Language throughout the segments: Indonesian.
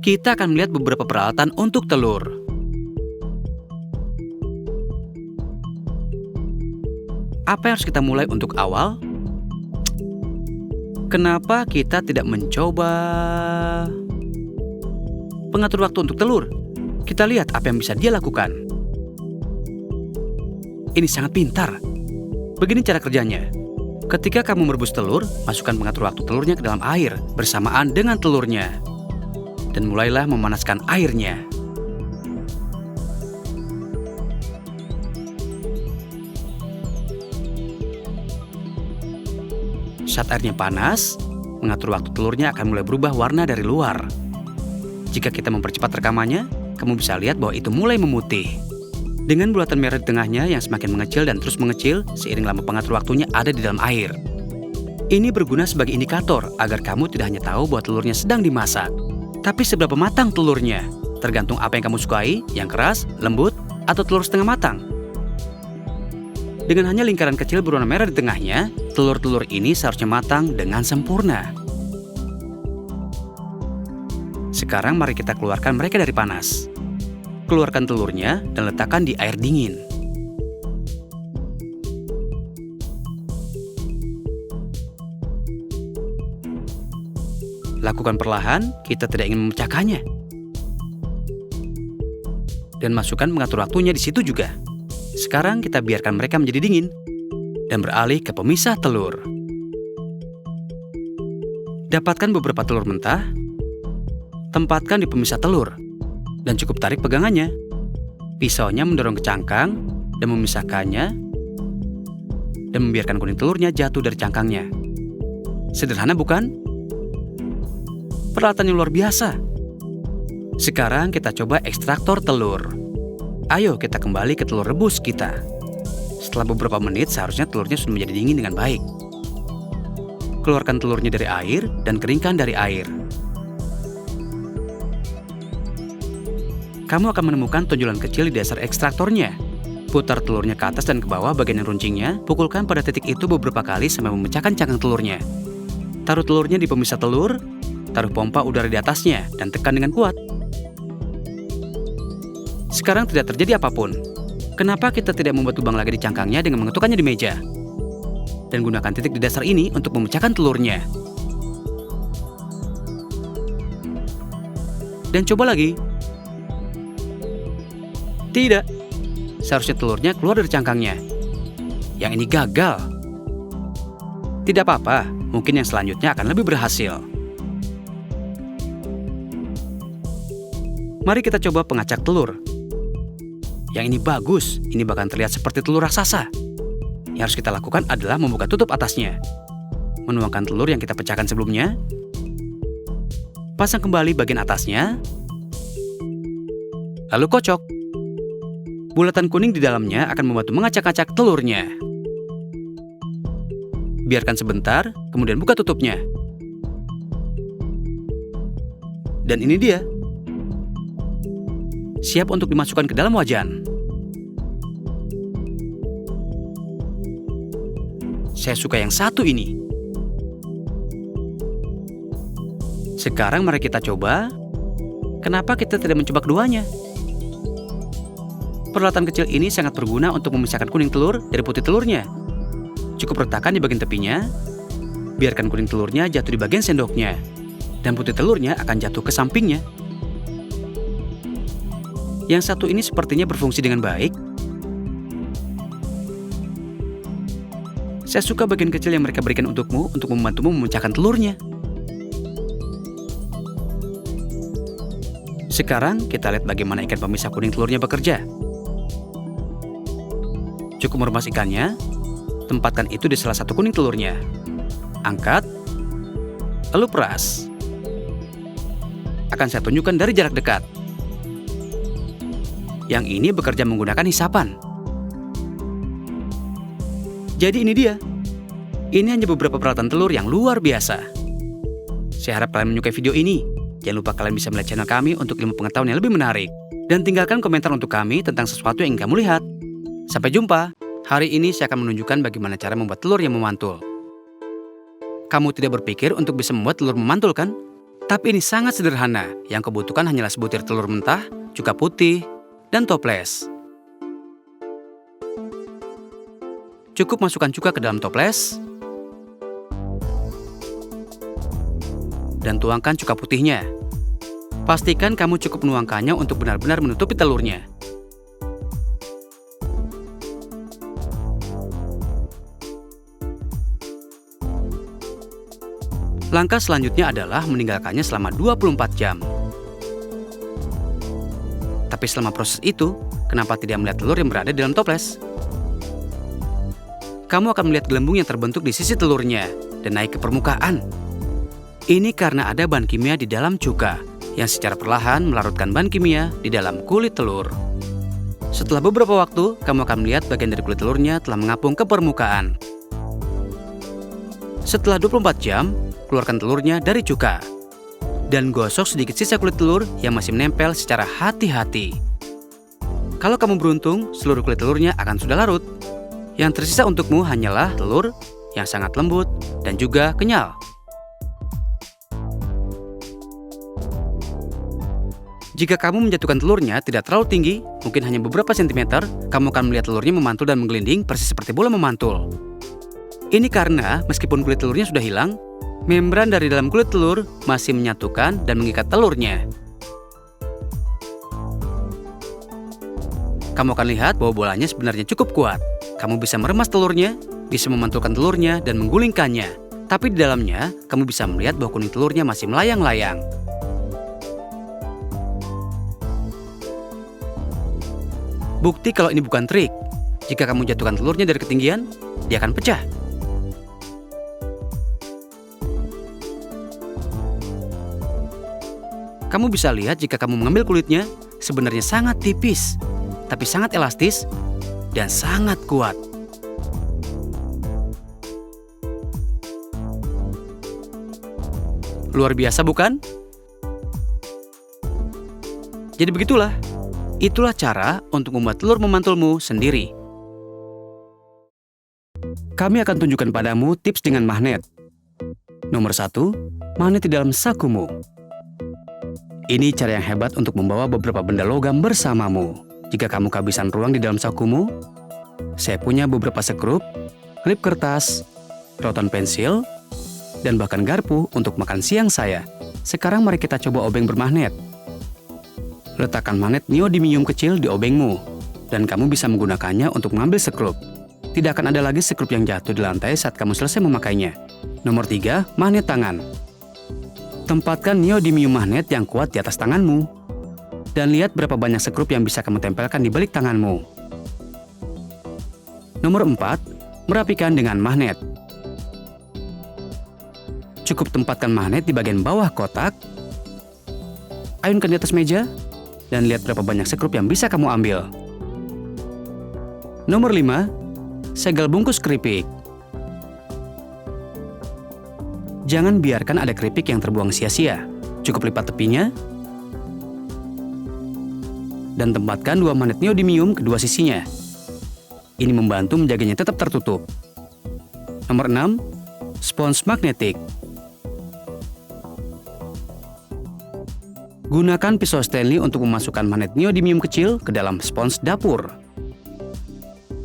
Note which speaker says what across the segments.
Speaker 1: Kita akan melihat beberapa peralatan untuk telur. Apa yang harus kita mulai untuk awal? Kenapa kita tidak mencoba pengatur waktu untuk telur? Kita lihat apa yang bisa dia lakukan. Ini sangat pintar. Begini cara kerjanya. Ketika kamu merebus telur, masukkan pengatur waktu telurnya ke dalam air bersamaan dengan telurnya. Dan mulailah memanaskan airnya. Saat airnya panas, pengatur waktu telurnya akan mulai berubah warna dari luar. Jika kita mempercepat rekamannya, kamu bisa lihat bahwa itu mulai memutih. Dengan bulatan merah di tengahnya yang semakin mengecil dan terus mengecil seiring lama pengatur waktunya ada di dalam air. Ini berguna sebagai indikator agar kamu tidak hanya tahu bahwa telurnya sedang dimasak, tapi seberapa matang telurnya, tergantung apa yang kamu sukai, yang keras, lembut, atau telur setengah matang. Dengan hanya lingkaran kecil berwarna merah di tengahnya, telur-telur ini seharusnya matang dengan sempurna. Sekarang mari kita keluarkan mereka dari panas. Keluarkan telurnya dan letakkan di air dingin. Lakukan perlahan, kita tidak ingin memecahkannya. Dan masukkan pengatur waktunya di situ juga. Sekarang kita biarkan mereka menjadi dingin dan beralih ke pemisah telur. Dapatkan beberapa telur mentah, tempatkan di pemisah telur, dan cukup tarik pegangannya. Pisaunya mendorong ke cangkang dan memisahkannya, dan membiarkan kuning telurnya jatuh dari cangkangnya. Sederhana bukan? Peralatan yang luar biasa. Sekarang kita coba ekstraktor telur. Ayo kita kembali ke telur rebus kita. Setelah beberapa menit seharusnya telurnya sudah menjadi dingin dengan baik. Keluarkan telurnya dari air dan keringkan dari air. Kamu akan menemukan tonjolan kecil di dasar ekstraktornya. Putar telurnya ke atas dan ke bawah bagian yang runcingnya. Pukulkan pada titik itu beberapa kali sampai memecahkan cangkang telurnya. Taruh telurnya di pemisah telur. Taruh pompa udara di atasnya dan tekan dengan kuat. Sekarang tidak terjadi apapun. Kenapa kita tidak membuat lubang lagi di cangkangnya dengan mengetukkannya di meja? Dan gunakan titik di dasar ini untuk memecahkan telurnya. Dan coba lagi. Tidak. Seharusnya telurnya keluar dari cangkangnya. Yang ini gagal. Tidak apa-apa, mungkin yang selanjutnya akan lebih berhasil. Mari kita coba pengacak telur. Yang ini bagus, ini bahkan terlihat seperti telur raksasa. Yang harus kita lakukan adalah membuka tutup atasnya. Menuangkan telur yang kita pecahkan sebelumnya. Pasang kembali bagian atasnya. Lalu kocok. Bulatan kuning di dalamnya akan membantu mengacak-acak telurnya. Biarkan sebentar, kemudian buka tutupnya. Dan ini dia. Siap untuk dimasukkan ke dalam wajan. Saya suka yang satu ini. Sekarang mari kita coba. Kenapa kita tidak mencoba keduanya? Peralatan kecil ini sangat berguna untuk memisahkan kuning telur dari putih telurnya. Cukup letakkan di bagian tepinya. Biarkan kuning telurnya jatuh di bagian sendoknya. Dan putih telurnya akan jatuh ke sampingnya. Yang satu ini sepertinya berfungsi dengan baik. Saya suka bagian kecil yang mereka berikan untukmu untuk membantumu memecahkan telurnya. Sekarang kita lihat bagaimana ikan pemisah kuning telurnya bekerja. Cukup meremas ikannya, tempatkan itu di salah satu kuning telurnya. Angkat, lalu peras. Akan saya tunjukkan dari jarak dekat. Yang ini bekerja menggunakan hisapan. Jadi ini dia. Ini hanya beberapa peralatan telur yang luar biasa. Saya harap kalian menyukai video ini. Jangan lupa kalian bisa melihat channel kami untuk ilmu pengetahuan yang lebih menarik. Dan tinggalkan komentar untuk kami tentang sesuatu yang ingin kamu lihat. Sampai jumpa. Hari ini saya akan menunjukkan bagaimana cara membuat telur yang memantul. Kamu tidak berpikir untuk bisa membuat telur memantul, kan? Tapi ini sangat sederhana, yang kau butuhkan hanyalah sebutir telur mentah, cuka putih, dan toples. Cukup masukkan cuka ke dalam toples, dan tuangkan cuka putihnya. Pastikan kamu cukup menuangkannya untuk benar-benar menutupi telurnya. Langkah selanjutnya adalah meninggalkannya selama 24 jam. Tapi selama proses itu, kenapa tidak melihat telur yang berada di dalam toples? Kamu akan melihat gelembung yang terbentuk di sisi telurnya dan naik ke permukaan. Ini karena ada bahan kimia di dalam cuka yang secara perlahan melarutkan bahan kimia di dalam kulit telur. Setelah beberapa waktu, kamu akan melihat bagian dari kulit telurnya telah mengapung ke permukaan. Setelah 24 jam, keluarkan telurnya dari cuka. Dan gosok sedikit sisa kulit telur yang masih menempel secara hati-hati. Kalau kamu beruntung, seluruh kulit telurnya akan sudah larut. Yang tersisa untukmu hanyalah telur yang sangat lembut dan juga kenyal. Jika kamu menjatuhkan telurnya tidak terlalu tinggi, mungkin hanya beberapa sentimeter, kamu akan melihat telurnya memantul dan menggelinding persis seperti bola memantul. Ini karena meskipun kulit telurnya sudah hilang, membran dari dalam kulit telur masih menyatukan dan mengikat telurnya. Kamu akan lihat bahwa bolanya sebenarnya cukup kuat. Kamu bisa meremas telurnya, bisa memantulkan telurnya dan menggulingkannya. Tapi di dalamnya, kamu bisa melihat bahwa kuning telurnya masih melayang-layang. Bukti kalau ini bukan trik. Jika kamu jatuhkan telurnya dari ketinggian, dia akan pecah. Kamu bisa lihat jika kamu mengambil kulitnya, sebenarnya sangat tipis, tapi sangat elastis dan sangat kuat. Luar biasa, bukan? Jadi begitulah. Itulah cara untuk membuat telur memantulmu sendiri. Kami akan tunjukkan padamu tips dengan magnet. Nomor 1, magnet di dalam sakumu. Ini cara yang hebat untuk membawa beberapa benda logam bersamamu. Jika kamu kehabisan ruang di dalam sakumu, saya punya beberapa sekrup, klip kertas, rotan pensil, dan bahkan garpu untuk makan siang saya. Sekarang mari kita coba obeng bermagnet. Letakkan magnet neodymium kecil di obengmu, dan kamu bisa menggunakannya untuk mengambil sekrup. Tidak akan ada lagi sekrup yang jatuh di lantai saat kamu selesai memakainya. Nomor 3, magnet tangan. Tempatkan neodymium magnet yang kuat di atas tanganmu, dan lihat berapa banyak sekrup yang bisa kamu tempelkan di balik tanganmu. Nomor 4, merapikan dengan magnet. Cukup tempatkan magnet di bagian bawah kotak, ayunkan di atas meja, dan lihat berapa banyak sekrup yang bisa kamu ambil. Nomor 5, segel bungkus keripik. Jangan biarkan ada keripik yang terbuang sia-sia. Cukup lipat tepinya, dan tempatkan 2 magnet neodymium kedua sisinya. Ini membantu menjaganya tetap tertutup. Nomor 6, spons magnetik. Gunakan pisau Stanley untuk memasukkan magnet neodymium kecil ke dalam spons dapur.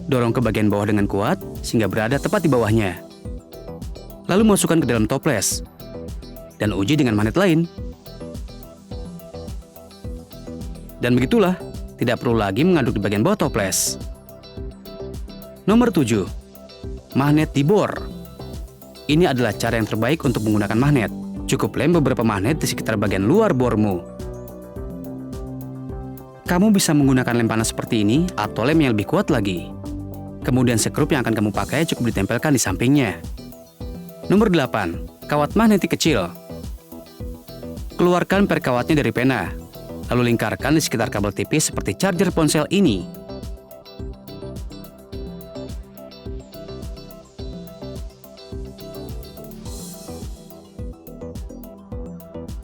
Speaker 1: Dorong ke bagian bawah dengan kuat sehingga berada tepat di bawahnya. Lalu masukkan ke dalam toples dan uji dengan magnet lain. Dan begitulah, tidak perlu lagi mengaduk di bagian bawah toples. Nomor 7, magnet dibor. Ini adalah cara yang terbaik untuk menggunakan magnet. Cukup lem beberapa magnet di sekitar bagian luar bormu. Kamu bisa menggunakan lem panas seperti ini atau lem yang lebih kuat lagi. Kemudian sekrup yang akan kamu pakai cukup ditempelkan di sampingnya. Nomor 8, kawat magnetik kecil. Keluarkan perkawatnya dari pena, lalu lingkarkan di sekitar kabel tipis seperti charger ponsel ini.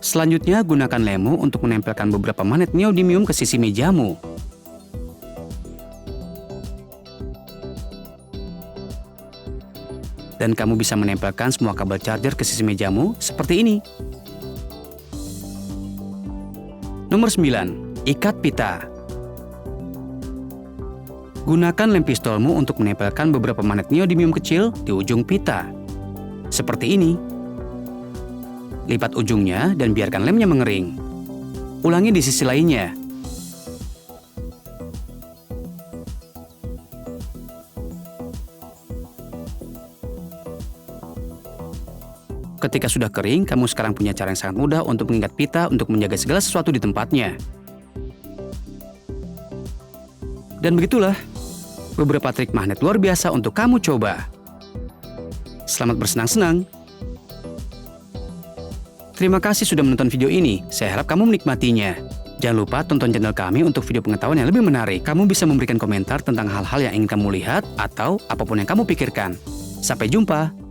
Speaker 1: Selanjutnya, gunakan lemu untuk menempelkan beberapa magnet neodymium ke sisi mejamu. Dan kamu bisa menempelkan semua kabel charger ke sisi mejamu seperti ini. Nomor 9. Ikat pita. Gunakan lem pistolmu untuk menempelkan beberapa magnet neodymium kecil di ujung pita. Seperti ini. Lipat ujungnya dan biarkan lemnya mengering. Ulangi di sisi lainnya. Ketika sudah kering, kamu sekarang punya cara yang sangat mudah untuk mengikat pita untuk menjaga segala sesuatu di tempatnya. Dan begitulah, beberapa trik magnet luar biasa untuk kamu coba. Selamat bersenang-senang. Terima kasih sudah menonton video ini. Saya harap kamu menikmatinya. Jangan lupa tonton channel kami untuk video pengetahuan yang lebih menarik. Kamu bisa memberikan komentar tentang hal-hal yang ingin kamu lihat atau apapun yang kamu pikirkan. Sampai jumpa.